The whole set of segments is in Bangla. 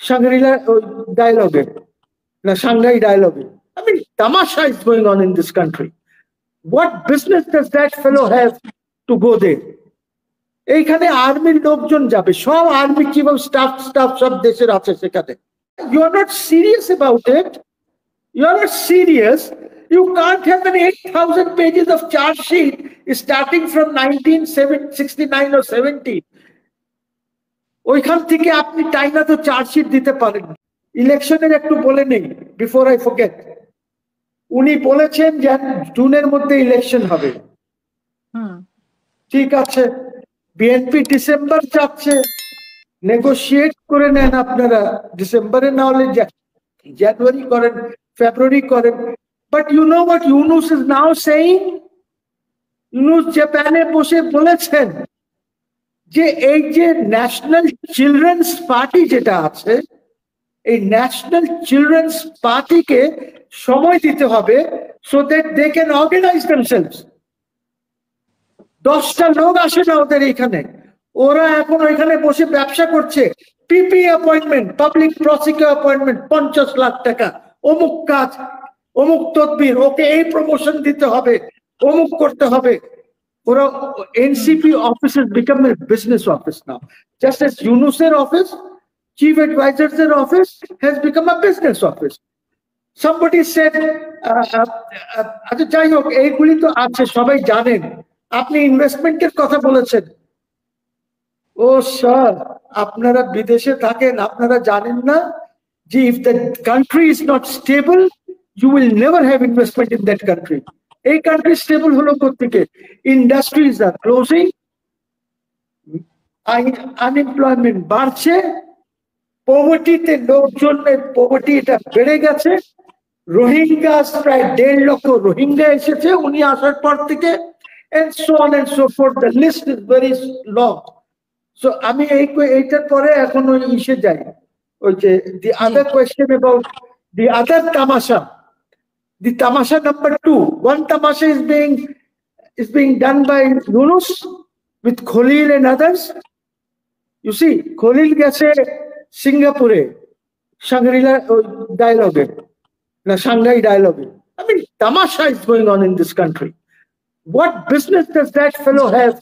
Shangri-La dialogue, Shanghai dialogue. I mean, tamasha is going on in this country. What business does that fellow have to go there? এইখানে আর্মির লোকজন যাবে, সব আর্মি চিফ অফ স্টাফ সব দেশের আছে সেখানে। You are not serious about it. You are not serious. You can't have an 8,000 pages of charge sheet starting from 1969 or 70. ওইখান থেকে আপনি টাইনা তো চার্জশিট দিতে পারেন। ইলেকশনের একটু বলে নেই বিফোর আই ফরগেট। উনি বলেছেন যে জুনের মধ্যে ইলেকশন হবে, ঠিক আছে। বিএনপি ডিসেম্বর চাচ্ছে, নেগোশিয়েট করে নেন আপনারা, ডিসেম্বরে না হলে জানুয়ারি করেন, ফেব্রুয়ারি করেন। But you know what Yunus is now saying? Yunus জাপানে বসে বলেছেন যে এই যে ন্যাশনাল চিলড্রেন্স পার্টি যেটা আছে, এই ন্যাশনাল চিলড্রেন্স পার্টিকে সময় দিতে হবে so that they can organise themselves. 10টা লোক আসে না ওদের এখানে, ওরা এখন ওইখানে বসে ব্যবসা করছে। PP appointment, public prosecutor appointment, 50 lakh টাকা, অমুক কাজ, অমুক তদবির, ওকে এই প্রমোশন দিতে হবে, অমুক করতে হবে। ওরা NCP office has become a business office now, just as Yunus's office, chief advisor's office has become a business office. Somebody said, আচ্ছা যাই হোক, এইগুলি তো আছে, সবাই জানেন। আপনি ইনভেস্টমেন্টের কথা বলেছেন। ও স্যার, আপনারা বিদেশে থাকেন, আপনারা জানেন না যে if the country is not stable, you will never have investment in that country. এই কান্ট্রি স্টেবল হলো কোত্থেকে? ইন্ডাস্ট্রিজ আর ক্লোজিং, আনএমপ্লয়মেন্ট বাড়ছে, পভার্টিতে লোকজনের পভার্টি এটা বেড়ে গেছে। রোহিঙ্গা প্রায় 1.5 লক্ষ রোহিঙ্গা এসেছে উনি আসার পর থেকে, and so on and so forth. The list is very long. So আমি এইটার পরে এখন ওই ইসে যাই, ওই যে the other question about the other tamasha. The tamasha number 2, one tamasha is being done by Yunus with Khalil and others. You see, Khalil গেছে সিঙ্গাপুরে Shangri-La dialogue, Shanghai dialogue. I mean, tamasha is going on in this country. What business does that fellow have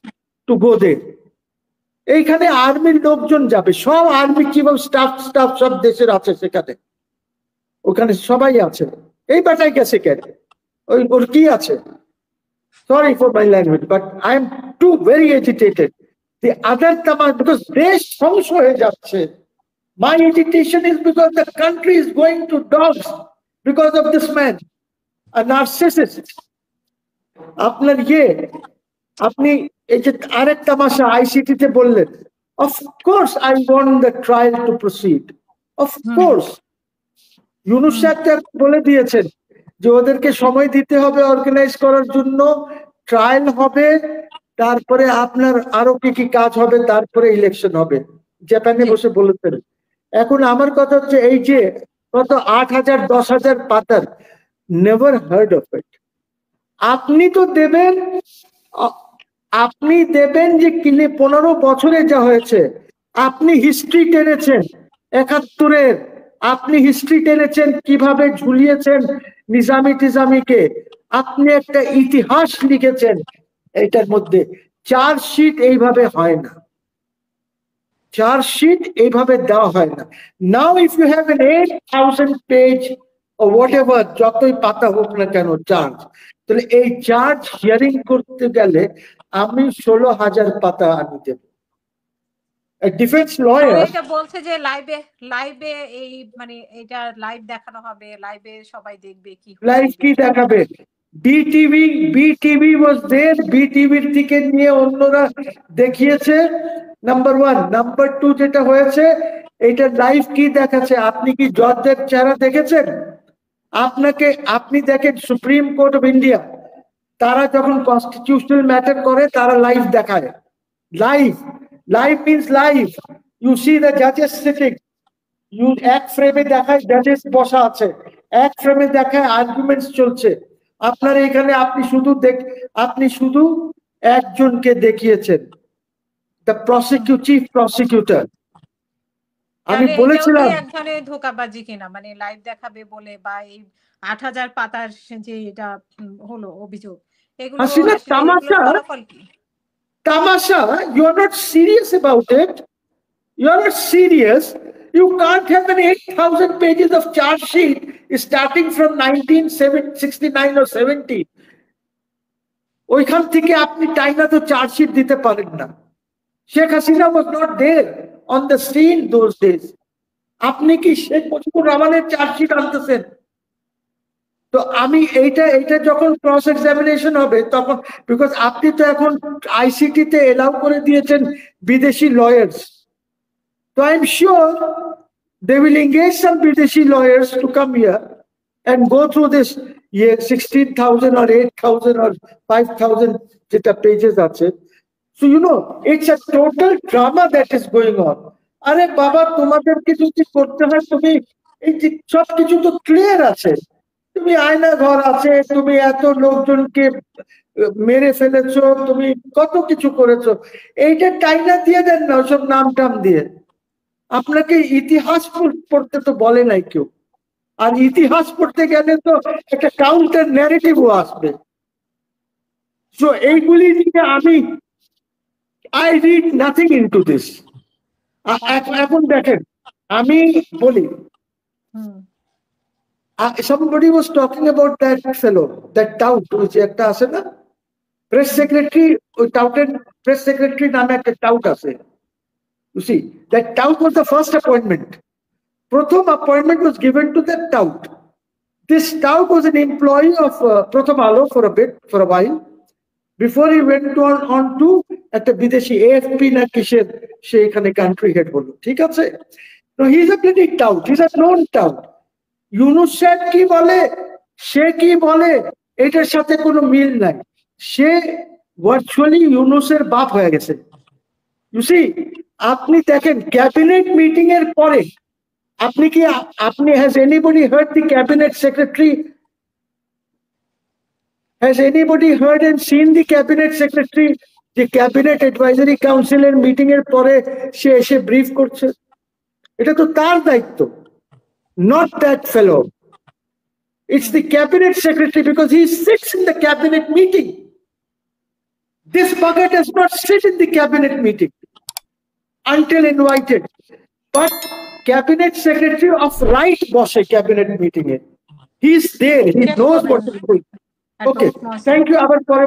to go there? এইখানে আর্মির লোকজন যাবে, সব আর্মি চিফ অফ স্টাফ সব দেশের আছে সেখানে, ওখানে সবাই আছে। এই বাটাই গেছে কেন? ওর কি আছে? Sorry for my language, but I am too very agitated. The other tamasha, because দেশ ধ্বংস হয়ে যাচ্ছে। My agitation is because the country is going to dogs because of this man, a narcissist. আপনার আপনি এই যে আরেক তামাশা আইসিটিতে বললেন, of course I want the trial to proceed, of course. Yunus সাহেব বলে দিয়েছেন যে ওদেরকে সময় দিতে হবে অর্গানাইজ করার জন্য, ট্রায়াল হবে, তারপরে আপনার আরো কি কি কাজ হবে, তারপরে ইলেকশন হবে। জাপানে বসে বলেছেন। এখন আমার কথা হচ্ছে, এই যে কত 8,000 10,000 পাতার, নেভার হার্ড অফ ইট। আপনি তো দেবেন, আপনি দেবেন যে 15 বছরে যা হয়েছে। আপনি হিস্ট্রি টেনেছেন 71-এর, আপনি হিস্ট্রি টেনেছেন কিভাবে ঝুলিয়েছেন নিজামি টিজামিকে, আপনি একটা ইতিহাস লিখেছেন এটার মধ্যে। চার্জশিট এইভাবে হয় না, চার্জশিট এইভাবে দেওয়া হয় না। Now if you have an 8,000 page or whatever, যতই পাতা হোক না কেন চার্জ, তাহলে এই চার্জ হিয়ারিং করতে গেলে আমি 16,000 পাতা আমি দেব। ডিফেন্স লয়ার এটা বলছে যে লাইভে এই মানে এটা লাইভ দেখানো হবে, লাইভে সবাই দেখবে। কি লাইভ কি দেখাবে? বিটিভি ওয়াজ देयर, বিটিভির থেকে নিয়ে অন্যরা দেখিয়েছে, নাম্বার 1। নাম্বার 2 যেটা হয়েছে, এটা লাইভ কি দেখাচ্ছে? আপনি কি জজের চেহারা দেখেছেন? আপনি দেখেন সুপ্রিম কোর্ট অফ ইন্ডিয়া, তারা যখন কনস্টিটিউশনাল ম্যাটার করে তারা লাইভ দেখায়। Live means live. You see the জাজেস সিটিং, ইউ এক ফ্রেমে দেখায় জাজেস বসা আছে, এক ফ্রেমে দেখায় আর্গুমেন্টস চলছে। আপনার এখানে আপনি শুধু একজনকে দেখিয়েছেন, দ্য চিফ প্রসিকিউটর। আমি তাহলে এটাও কি বলেছিলাম এক ধরনের ধোঁকাবাজি কিনা, মানে লাইভ দেখাবে বলে, বা এই ৮,০০০ পাতার যে এটা হলো অভিযোগ, এগুলো হাসিনা আসলে এগুলোর ফলাফল কি? তামাশা, you are not serious about it. You are not serious. You can't have an 8,000 pages of charge sheet starting from 1969 or 70. ওইখান থেকে আপনি টাইনা তো চার্জশিট দিতে পারেন না। Sheikh Hasina was not there on the scene those days. আপনি কি শেখ মুজিবুর রহমানের চার্জশিট আনতেছেন? তো আমি এইটা যখন ক্রস এক্সামিনেশন হবে তখন, বিকজ আপনি তো এখন আইসিটি তে এলাও করে দিয়েছেন বিদেশি লয়ার্স, তো I am sure they will engage some বিদেশি lawyers to come here and go through this 16,000 or 8,000 or 5,000 যেটা পেজেস আছে। So you know, it's a total drama that is going on. আরে বাবা, তোমাদেরকে যদি করতে হয় তুমি এই যে সবকিছু তো ক্লিয়ার আছে, তুমি আয়না ঘর আছে, তুমি এত লোকজনকে মেরে ফেলেছো, তুমি কত কিছু করেছো, এইটা টাইনা দিয়ে দেন না ওসব নাম টাম দিয়ে। আপনাকে ইতিহাস পড়তে তো বলে নাই কেউ, আর ইতিহাস পড়তে গেলে তো একটা কাউন্টার ন্যারেটিভও আসবে। সো এইগুলি নিয়ে I read nothing into this. এখন দেখেন আমি বলি, somebody was talking about that fellow, that tout, which একটা আছে না প্রেস সেক্রেটারি, ওই টাউটের প্রেস সেক্রেটারি নামে একটা টাউট আছে। You see, that tout was the first appointment. Pratham appointment was given to that tout. This tout was an employee of Pratham Alo for a while, before he went on to একটা বিদেশি AFP না কিসের সে এখানে কান্ট্রি হেড হলো, ঠিক আছে? No, he is a bloody tout, he is a known tout. Yunus সাহেব কি বলে, সে কি বলে, এটার সাথে কোনো মিল নাই। সে ভার্চুয়ালি ইউনূসের বাপ হয়ে গেছে। You see, আপনি দেখেন ক্যাবিনেট মিটিং এর পরে আপনি has anybody heard the cabinet secretary, has anybody heard and seen the cabinet secretary, the cabinet advisory council এর মিটিং এর পরে সে এসে ব্রিফ করছে? এটা তো তার দায়িত্ব, not that fellow. It's the cabinet secretary, because he sits in the cabinet meeting. This bugger does not sit in the cabinet meeting until invited, but cabinet secretary of right বসে cabinet meeting A, he is there, he knows what is going. Okay, thank you. আবার পরে